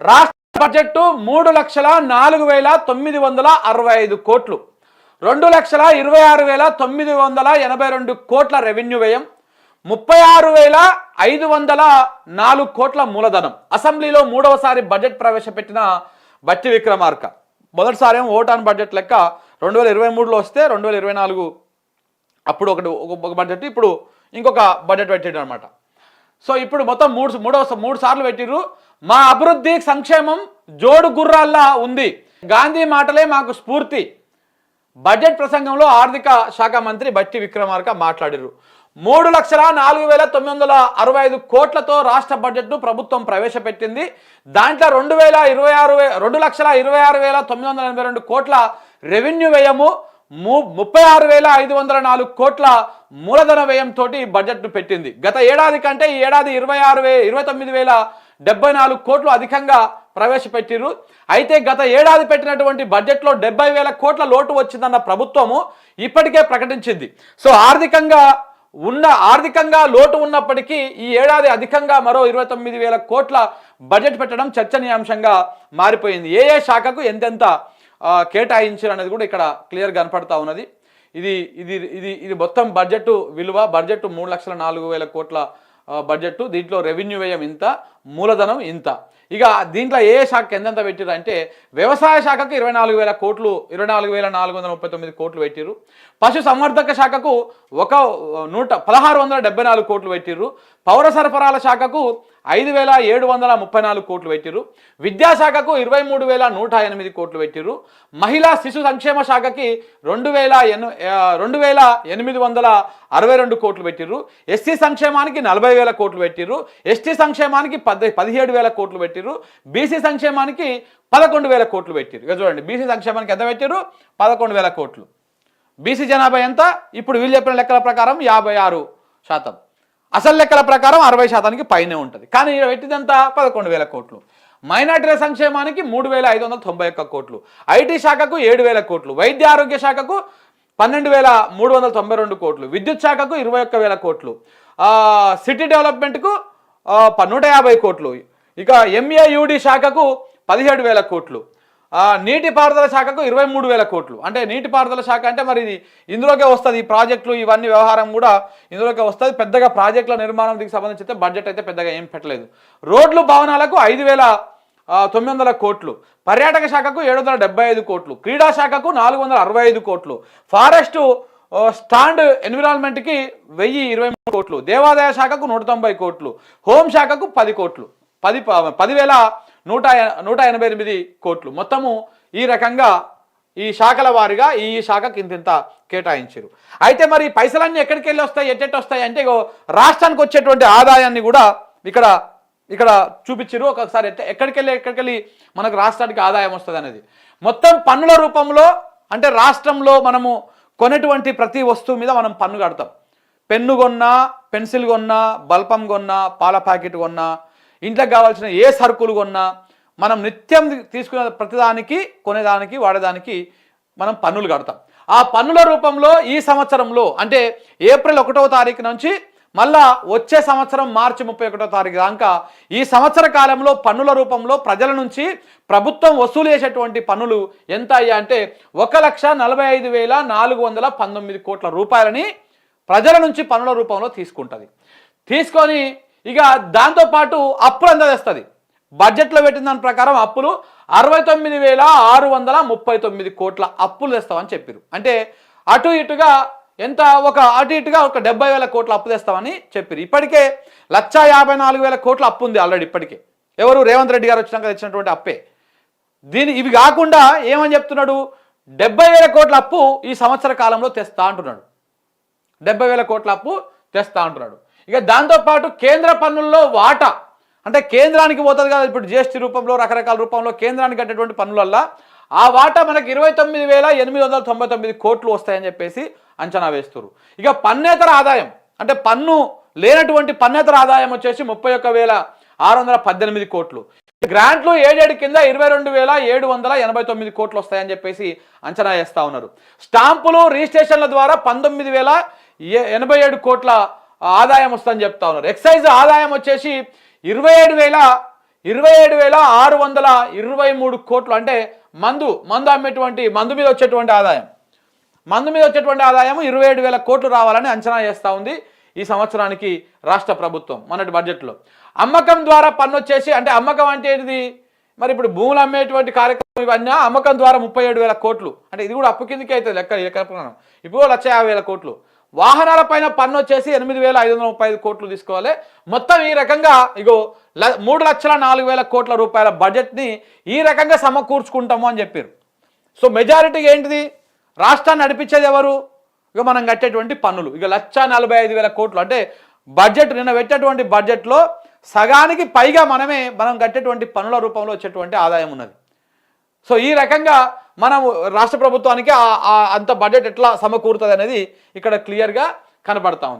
రాష్ట్ర బడ్జెట్ 3,04,965 కోట్లు, 2,26,982 కోట్ల రెవెన్యూ వ్యయం, 36,504 కోట్ల మూలధనం. అసెంబ్లీలో మూడవసారి బడ్జెట్ ప్రవేశపెట్టిన బట్టి విక్రమార్క. మొదటిసారి ఓటాన్ బడ్జెట్ లెక్క 2023లో వస్తే 2024 అప్పుడు ఒక బడ్జెట్, ఇప్పుడు ఇంకొక బడ్జెట్ పెట్టాడు అనమాట. సో ఇప్పుడు మొత్తం మూడు సార్లు పెట్టిర్రు. మా అభివృద్ధి సంక్షేమం జోడు గుర్రాల్లా ఉంది, గాంధీ మాటలే మాకు స్ఫూర్తి. బడ్జెట్ ప్రసంగంలో ఆర్థిక శాఖ మంత్రి బట్టి విక్రమార్క మాట్లాడిరు. 3,04,965 కోట్లతో రాష్ట్ర బడ్జెట్ను ప్రభుత్వం ప్రవేశపెట్టింది. దాంట్లో 2,26,982 కోట్ల రెవెన్యూ వ్యయము, 36,504 కోట్ల మూలధన వ్యయంతో బడ్జెట్ను పెట్టింది. గత ఏడాది కంటే ఈ ఏడాది 29,074 కోట్లు అధికంగా ప్రవేశపెట్టిరు. అయితే గత ఏడాది పెట్టినటువంటి బడ్జెట్లో 70,000 కోట్ల లోటు వచ్చిందన్న ప్రభుత్వము ఇప్పటికే ప్రకటించింది. సో ఆర్థికంగా లోటు ఉన్నప్పటికీ ఈ ఏడాది అధికంగా మరో 29,000 కోట్ల బడ్జెట్ పెట్టడం చర్చనీయాంశంగా మారిపోయింది. ఏ శాఖకు ఎంతెంత కేటాయించారు అనేది కూడా ఇక్కడ క్లియర్ కనపడతా ఉన్నది. ఇది మొత్తం బడ్జెట్ విలువ. బడ్జెట్ 3,04,000 కోట్ల బడ్జెట్. దీంట్లో రెవెన్యూ వ్యయం ఇంత, మూలధనం ఇంత. ఇక దీంట్లో ఏ శాఖకు ఎంతెంత పెట్టిరు అంటే వ్యవసాయ శాఖకు 24,000 కోట్లు, 24,439 కోట్లు పెట్టిరు. పశు సంవర్ధక శాఖకు 1,674 కోట్లు పెట్టిరు. పౌర సరఫరాల శాఖకు 5,734 కోట్లు పెట్టిరు. విద్యాశాఖకు 23,108 కోట్లు పెట్టిరు. మహిళా శిశు సంక్షేమ శాఖకి 2,862 కోట్లు పెట్టిరు. ఎస్సీ సంక్షేమానికి 40,000 కోట్లు పెట్టిరు. ఎస్టీ సంక్షేమానికి 17,000 కోట్లు పెట్టిరు. బీసీ సంక్షేమానికి 11,000 కోట్లు పెట్టిరు. ఇక చూడండి, బీసీ సంక్షేమానికి ఎంత పెట్టిరు? 11,000 కోట్లు. బీసీ జనాభా ఎంత? ఇప్పుడు వీళ్ళు చెప్పిన లెక్కల ప్రకారం 56%. అసలు లెక్కల ప్రకారం 60%కి పైనే ఉంటుంది. కానీ ఇక్కడ పెట్టిందంతా 11,000 కోట్లు. మైనార్టీల సంక్షేమానికి 3,591 కోట్లు. ఐటీ శాఖకు 7,000 కోట్లు. వైద్య ఆరోగ్య శాఖకు 12,392 కోట్లు. విద్యుత్ శాఖకు 21,000 కోట్లు. సిటీ డెవలప్మెంట్కు 150 కోట్లు. ఇక ఎంఏయుడి శాఖకు 17,000 కోట్లు. నీటిపారుదల శాఖకు 23,000 కోట్లు. అంటే నీటిపారుదల శాఖ అంటే మరి ఇది ఇందులోకే వస్తుంది. ఈ ప్రాజెక్టులు ఇవన్నీ వ్యవహారం కూడా ఇందులోకే వస్తుంది. పెద్దగా ప్రాజెక్టుల నిర్మాణానికి సంబంధించి బడ్జెట్ అయితే పెద్దగా ఏం పెట్టలేదు. రోడ్లు భవనాలకు 5,900 కోట్లు. పర్యాటక శాఖకు 775 కోట్లు. క్రీడా శాఖకు 465 కోట్లు. ఫారెస్ట్ స్టాండ్ ఎన్విరాన్మెంట్కి 1,023 కోట్లు. దేవాదాయ శాఖకు 190 కోట్లు. హోంశాఖకు 10 కోట్లు. 10,188 కోట్లు. మొత్తము ఈ రకంగా ఈ శాఖల వారిగా ఈ శాఖకి ఇంత కేటాయించారు. అయితే మరి పైసలన్నీ ఎక్కడికి వెళ్ళి వస్తాయి, ఎట్టెట్టు వస్తాయి అంటే రాష్ట్రానికి వచ్చేటువంటి ఆదాయాన్ని కూడా ఇక్కడ చూపించారు. ఒకసారి ఎక్కడికెళ్ళి మనకు రాష్ట్రానికి ఆదాయం వస్తుంది అనేది మొత్తం పన్నుల రూపంలో. అంటే రాష్ట్రంలో మనము కొనేటువంటి ప్రతి వస్తువు మీద మనం పన్ను కడతాం. పెన్ను కొన్నా, పెన్సిల్ కొన్నా, బల్పం కొన్నా, పాల ప్యాకెట్ కొన్నా, ఇంట్లోకి కావాల్సిన ఏ సరుకులు కొన్నా మనం నిత్యం తీసుకునే ప్రతిదానికి, కొనేదానికి, వాడేదానికి మనం పన్నులు కడతాం. ఆ పన్నుల రూపంలో ఈ సంవత్సరంలో అంటే ఏప్రిల్ 1వ తారీఖు నుంచి మళ్ళా వచ్చే సంవత్సరం మార్చి 31వ తారీఖు దాకా ఈ సంవత్సర కాలంలో పన్నుల రూపంలో ప్రజల నుంచి ప్రభుత్వం వసూలు చేసేటువంటి పన్నులు ఎంత అయ్యా అంటే 1,45,419 కోట్ల రూపాయలని ప్రజల నుంచి పన్నుల రూపంలో తీసుకుంటుంది. తీసుకొని ఇక దాంతోపాటు అప్పులు ఎంత తెస్తుంది? బడ్జెట్లో పెట్టిన దాని ప్రకారం అప్పులు 69,639 కోట్ల అప్పులు తెస్తామని చెప్పారు. అంటే అటు ఇటుగా ఒక 70,000 కోట్ల అప్పు తెస్తామని చెప్పారు. ఇప్పటికే 1,54,000 కోట్ల అప్పు ఉంది ఆల్రెడీ. ఇప్పటికే ఎవరు రేవంత్ రెడ్డి గారు వచ్చినాక తెచ్చినటువంటి అప్పే. ఇవి కాకుండా ఏమని చెప్తున్నాడు? 70,000 కోట్ల అప్పు ఈ సంవత్సర కాలంలో తెస్తా అంటున్నాడు. 70,000 కోట్ల అప్పు తెస్తా అంటున్నాడు. ఇక దాంతోపాటు కేంద్ర పన్నుల్లో వాటా అంటే కేంద్రానికి పోతుంది కదా. ఇప్పుడు జిఎస్టీ రూపంలో, రకరకాల రూపంలో కేంద్రానికి కట్టేటువంటి పన్నులల్లో ఆ వాటా మనకి 29,899 కోట్లు వస్తాయని చెప్పేసి అంచనా వేస్తారు. ఇక పన్నేతర ఆదాయం అంటే పన్ను లేనటువంటి పన్నేతర ఆదాయం వచ్చేసి 31,618 కోట్లు. గ్రాంట్లు ఏడేడు కింద 22,789 కోట్లు వస్తాయని చెప్పేసి అంచనా వేస్తూ ఉన్నారు. స్టాంపులు రిజిస్ట్రేషన్ల ద్వారా 19,087 కోట్ల ఆదాయం వస్తుందని చెప్తా ఉన్నారు. ఎక్సైజ్ ఆదాయం వచ్చేసి 27,623 కోట్లు. అంటే మందు అమ్మేటువంటి మందు మీద వచ్చేటువంటి ఆదాయం 27,000 కోట్లు రావాలని అంచనా చేస్తూ ఉంది ఈ సంవత్సరానికి రాష్ట్ర ప్రభుత్వం మొన్నటి బడ్జెట్లో. అమ్మకం ద్వారా పన్ను వచ్చేసి, అంటే అమ్మకం అంటే ఏంటిది, మరి ఇప్పుడు భూములు అమ్మేటువంటి కార్యక్రమం ఇవన్నీ అమ్మకం ద్వారా 37,000 కోట్లు. అంటే ఇది కూడా అప్పు కిందకి అవుతుంది లెక్క ఇప్పుడు 1,50,000 కోట్లు. వాహనాల పైన పన్ను వచ్చేసి 8,535 కోట్లు తీసుకోవాలి. మొత్తం ఈ రకంగా 3,04,000 కోట్ల రూపాయల బడ్జెట్ని ఈ రకంగా సమకూర్చుకుంటాము అని చెప్పారు. సో మెజారిటీ ఏంటిది, రాష్ట్రాన్ని నడిపించేది ఎవరు, మనం కట్టేటువంటి పన్నులు. 1,45,000 కోట్లు. అంటే బడ్జెట్ నిన్న పెట్టేటువంటి బడ్జెట్లో సగానికి పైగా మనం కట్టేటువంటి పన్నుల రూపంలో వచ్చేటువంటి ఆదాయం ఉన్నది. సో ఈ రకంగా మనం రాష్ట్ర ప్రభుత్వానికి అంత బడ్జెట్ ఎట్లా సమకూరుతుంది అనేది ఇక్కడ క్లియర్గా కనబడతా ఉంది.